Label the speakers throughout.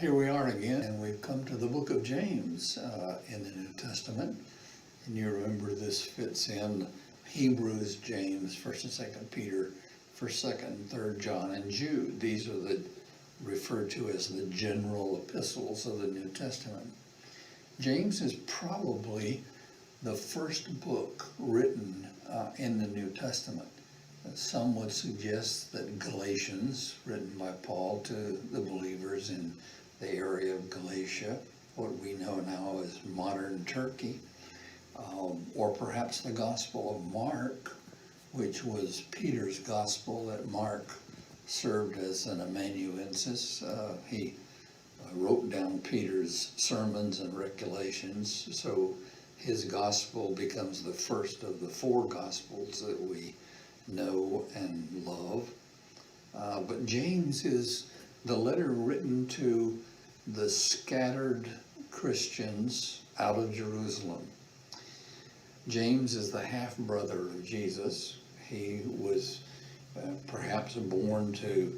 Speaker 1: Here we are again, and we've come to the book of James in the New Testament. And you remember this fits in Hebrews, James, 1st and 2nd Peter, 1st, 2nd, and 3rd John, and Jude. These are referred to as the general epistles of the New Testament. James is probably the first book written in the New Testament. Some would suggest that Galatians, written by Paul to the believers in the area of Galatia, what we know now as modern Turkey, or perhaps the Gospel of Mark, which was Peter's gospel that Mark served as an amanuensis. He wrote down Peter's sermons and recollections, so his gospel becomes the first of the four gospels that we know and love. But James is the letter written to the scattered Christians out of Jerusalem. James is the half-brother of Jesus. He was perhaps born to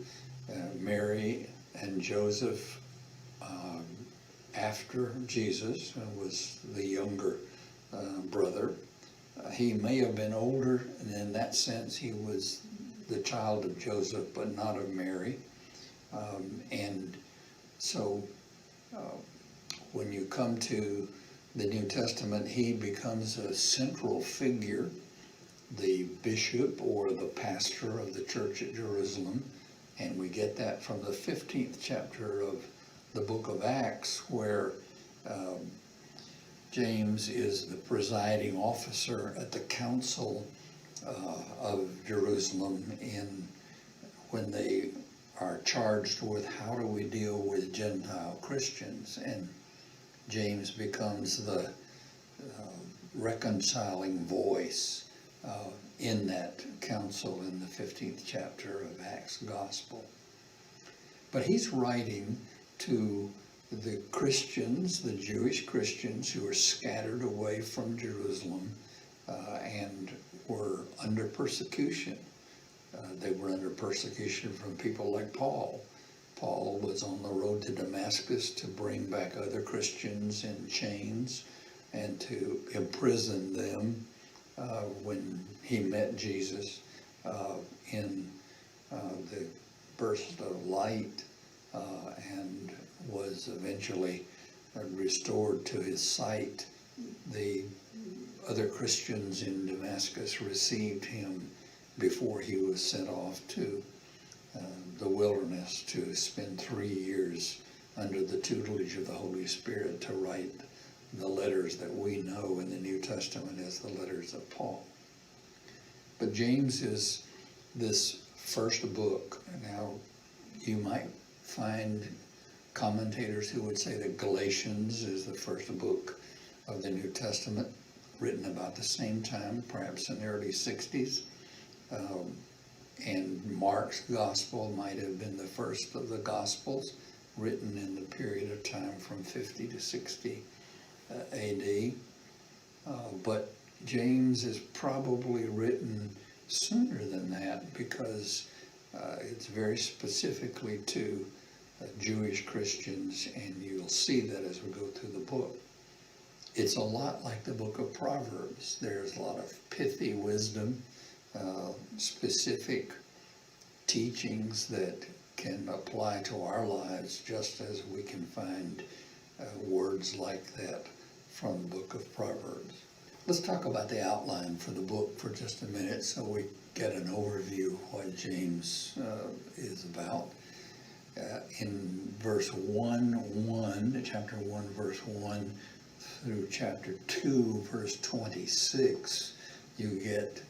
Speaker 1: Mary and Joseph after Jesus, was the younger brother. He may have been older, and in that sense he was the child of Joseph, but not of Mary. And so when you come to the New Testament, he becomes a central figure, the bishop or the pastor of the church at Jerusalem. And we get that from the 15th chapter of the book of Acts, where James is the presiding officer at the council of Jerusalem when they are charged with how do we deal with Gentile Christians. And James becomes the reconciling voice in that council in the 15th chapter of Acts Gospel. But he's writing to the Christians, the Jewish Christians who were scattered away from Jerusalem and were under persecution. They were under persecution from people like Paul. Paul was on the road to Damascus to bring back other Christians in chains and to imprison them when he met Jesus in the burst of light and was eventually restored to his sight. The other Christians in Damascus received him before he was sent off to the wilderness to spend 3 years under the tutelage of the Holy Spirit to write the letters that we know in the New Testament as the letters of Paul. But James is this first book. Now, you might find commentators who would say that Galatians is the first book of the New Testament, written about the same time, perhaps in the early 60s. And Mark's gospel might have been the first of the gospels, written in the period of time from 50 to 60 AD. But James is probably written sooner than that, because it's very specifically to Jewish Christians, and you'll see that as we go through the book. It's a lot like the book of Proverbs. There's a lot of pithy wisdom, specific teachings that can apply to our lives, just as we can find words like that from the book of Proverbs. Let's talk about the outline for the book for just a minute so we get an overview of what James is about. In verse 1, chapter 1, verse 1, through chapter 2, verse 26, you get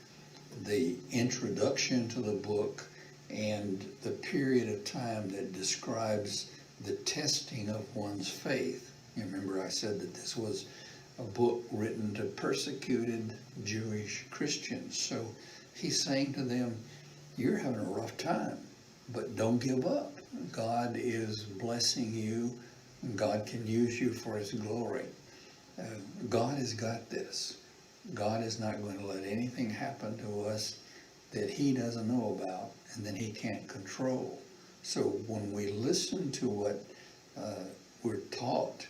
Speaker 1: the introduction to the book and the period of time that describes the testing of one's faith. You remember I said that this was a book written to persecuted Jewish Christians. So he's saying to them, you're having a rough time, but don't give up. God is blessing you. God can use you for his glory. God has got this. God is not going to let anything happen to us that he doesn't know about and that he can't control. So when we listen to what we're taught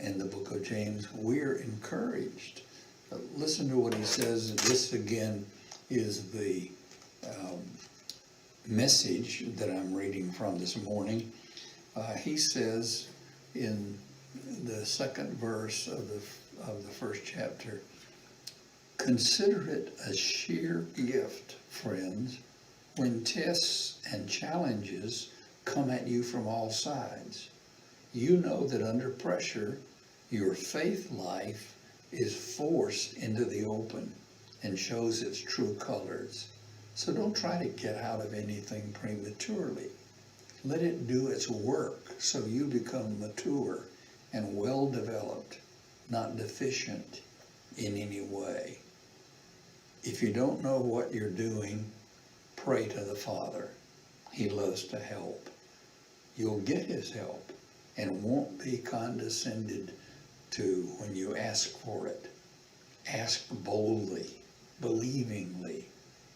Speaker 1: in the book of James, we're encouraged. Listen to what he says, and this again is the message that I'm reading from this morning. He says in the second verse of the first chapter, "Consider it a sheer gift, friends, when tests and challenges come at you from all sides. You know that under pressure, your faith life is forced into the open and shows its true colors. So don't try to get out of anything prematurely. Let it do its work so you become mature and well developed, not deficient in any way. If you don't know what you're doing, pray to the Father. He loves to help. You'll get his help and won't be condescended to when you ask for it. Ask boldly, believingly,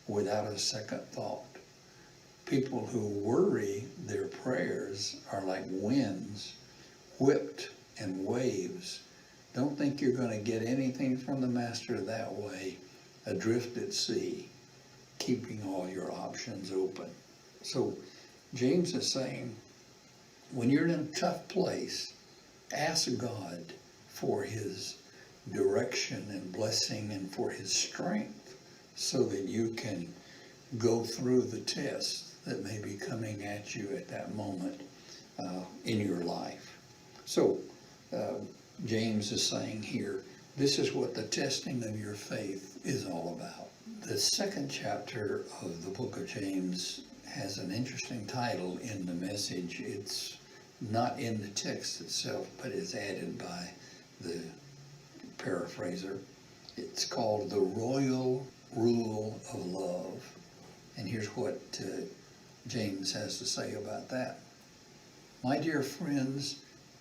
Speaker 1: without a second thought. People who worry their prayers are like winds, whipped and waves. Don't think you're going to get anything from the Master that way, adrift at sea, keeping all your options open." So James is saying, when you're in a tough place, ask God for his direction and blessing and for his strength so that you can go through the tests that may be coming at you at that moment in your life. So James is saying here, this is what the testing of your faith is all about. The second chapter of the book of James has an interesting title in the message. It's not in the text itself, but is added by the paraphraser. It's called The Royal Rule of Love. And here's what James has to say about that. "My dear friends,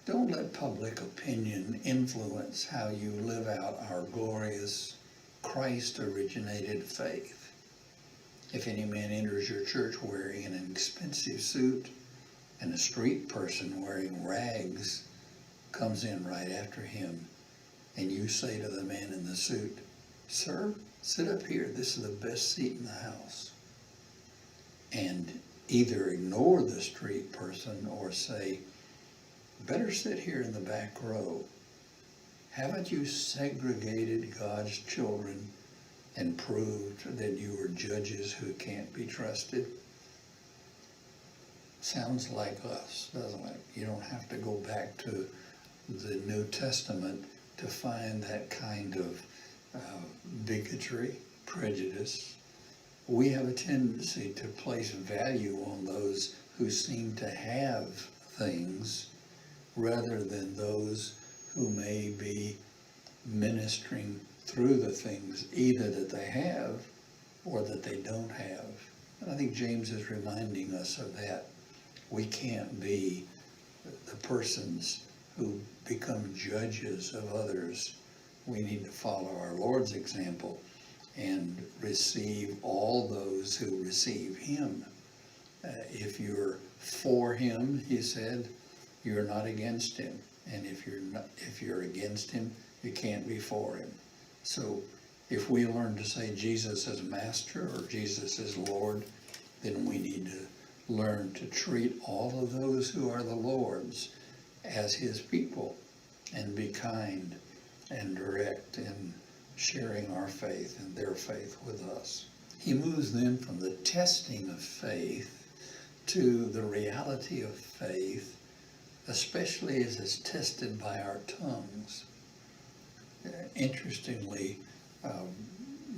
Speaker 1: don't let public opinion influence how you live out our glorious Christ-originated faith. If any man enters your church wearing an expensive suit, and a street person wearing rags comes in right after him, and you say to the man in the suit, 'Sir, sit up here, this is the best seat in the house,' and either ignore the street person or say, 'Better sit here in the back row,' haven't you segregated God's children and proved that you are judges who can't be trusted?" Sounds like us, doesn't it? You don't have to go back to the New Testament to find that kind of bigotry, prejudice. We have a tendency to place value on those who seem to have things rather than those who may be ministering through the things either that they have or that they don't have. And I think James is reminding us of that. We can't be the persons who become judges of others. We need to follow our Lord's example and receive all those who receive him. If you're for him, he said, you're not against him. And if you're against him, you can't be for him. So if we learn to say Jesus is Master or Jesus is Lord, then we need to learn to treat all of those who are the Lord's as his people and be kind and direct in sharing our faith and their faith with us. He moves then from the testing of faith to the reality of faith, especially as it's tested by our tongues. Interestingly,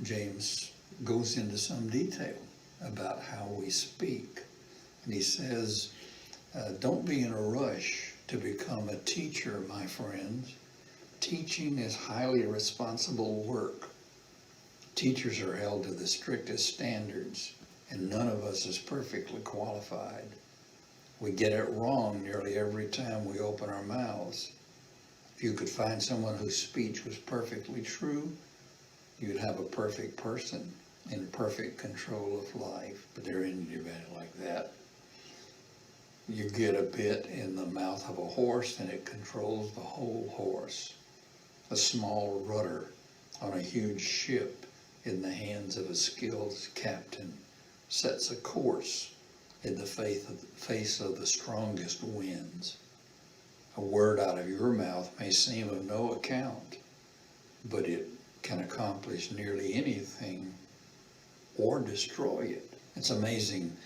Speaker 1: James goes into some detail about how we speak. And he says, don't be in a rush to become a teacher, my friends. Teaching is highly responsible work. Teachers are held to the strictest standards, and none of us is perfectly qualified. We get it wrong nearly every time we open our mouths. If you could find someone whose speech was perfectly true, you'd have a perfect person in perfect control of life, but there isn't anybody like that. You get a bit in the mouth of a horse and it controls the whole horse. A small rudder on a huge ship in the hands of a skilled captain sets a course in the face of the strongest winds. A word out of your mouth may seem of no account, but it can accomplish nearly anything or destroy it. It's amazing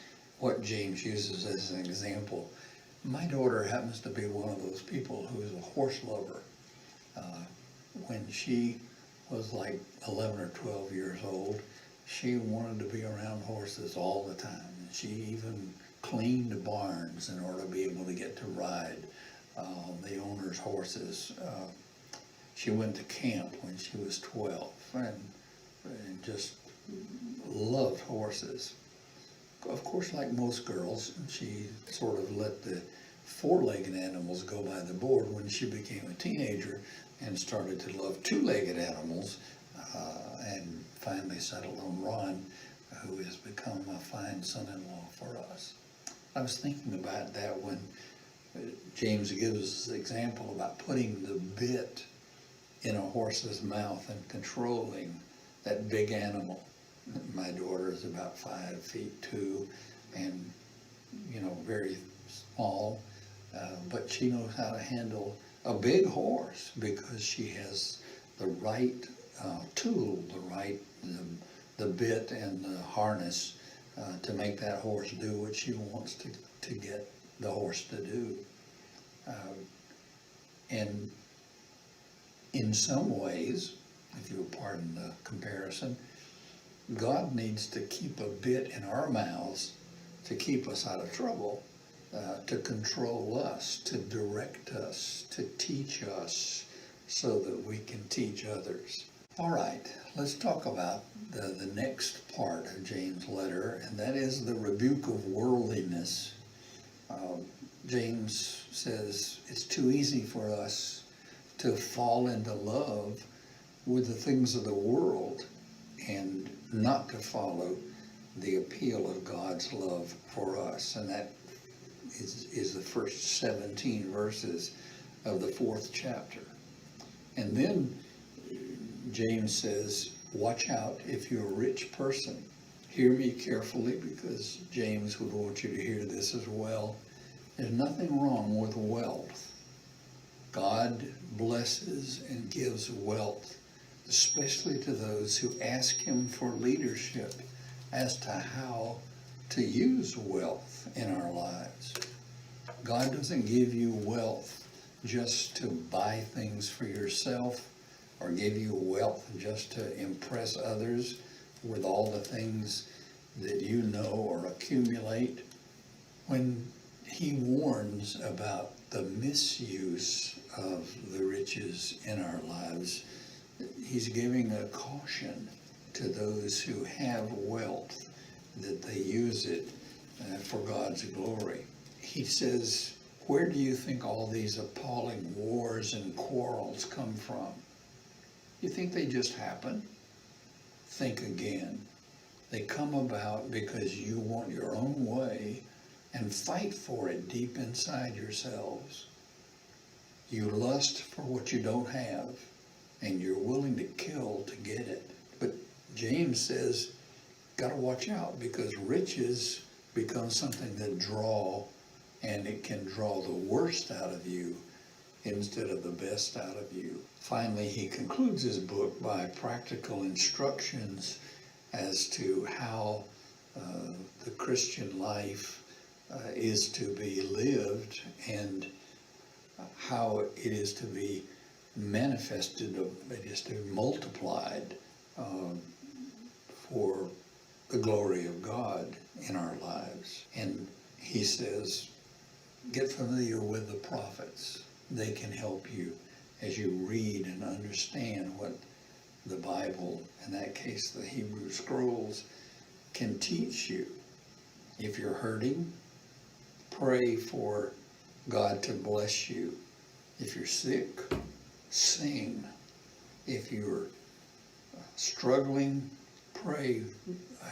Speaker 1: what James uses as an example. My daughter happens to be one of those people who is a horse lover. When she was like 11 or 12 years old, she wanted to be around horses all the time. And she even cleaned barns in order to be able to get to ride the owner's horses. She went to camp when she was 12 and just loved horses. Of course, like most girls, she sort of let the four-legged animals go by the board when she became a teenager and started to love two-legged animals, and finally settled on Ron, who has become a fine son-in-law for us. I was thinking about that when James gives us the example about putting the bit in a horse's mouth and controlling that big animal. My daughter is about 5'2" and, very small, but she knows how to handle a big horse because she has the right tool, the bit and the harness to make that horse do what she wants to get the horse to do. And in some ways, if you'll pardon the comparison, God needs to keep a bit in our mouths to keep us out of trouble, to control us, to direct us, to teach us so that we can teach others. All right, let's talk about the next part of James' letter, and that is the rebuke of worldliness. James says it's too easy for us to fall into love with the things of the world and not to follow the appeal of God's love for us. And that is the first 17 verses of the 4th chapter. And then James says, watch out if you're a rich person. Hear me carefully, because James would want you to hear this as well. There's nothing wrong with wealth. God blesses and gives wealth, especially to those who ask him for leadership as to how to use wealth in our lives. God doesn't give you wealth just to buy things for yourself or give you wealth just to impress others with all the things that you know or accumulate. When he warns about the misuse of the riches in our lives, he's giving a caution to those who have wealth, that they use it for God's glory. He says, where do you think all these appalling wars and quarrels come from? You think they just happen? Think again. They come about because you want your own way and fight for it deep inside yourselves. You lust for what you don't have, and you're willing to kill to get it. But James says, got to watch out, because riches become something that draw, and it can draw the worst out of you instead of the best out of you. Finally, he concludes his book by practical instructions as to how the Christian life is to be lived and how it is to be manifested, it is to be multiplied for the glory of God in our lives. And he says, get familiar with the prophets. They can help you as you read and understand what the Bible, in that case the Hebrew Scrolls, can teach you. If you're hurting, pray for God to bless you. If you're sick, sing. If you're struggling, pray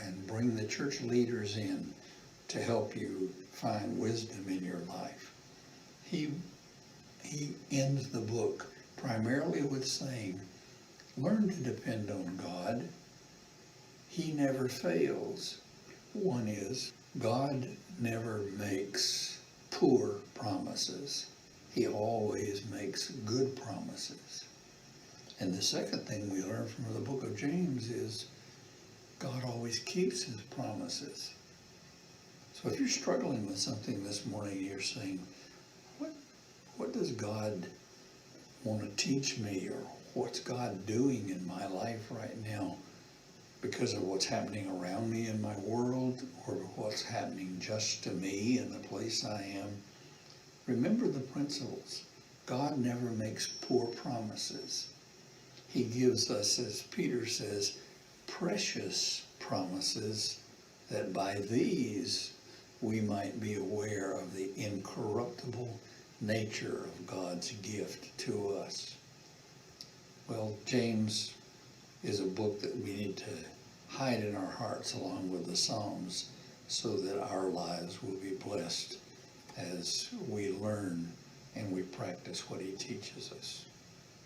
Speaker 1: and bring the church leaders in to help you find wisdom in your life. He ends the book primarily with saying, learn to depend on God. He never fails. One is, God never makes poor promises. He always makes good promises. And the second thing we learn from the book of James is God always keeps his promises. So if you're struggling with something this morning, you're saying, what does God want to teach me, or what's God doing in my life right now because of what's happening around me in my world, or what's happening just to me in the place I am? Remember the principles. God never makes poor promises. He gives us, as Peter says, precious promises, that by these we might be aware of the incorruptible nature of God's gift to us. Well, James is a book that we need to hide in our hearts along with the Psalms, so that our lives will be blessed as we learn and we practice what he teaches us.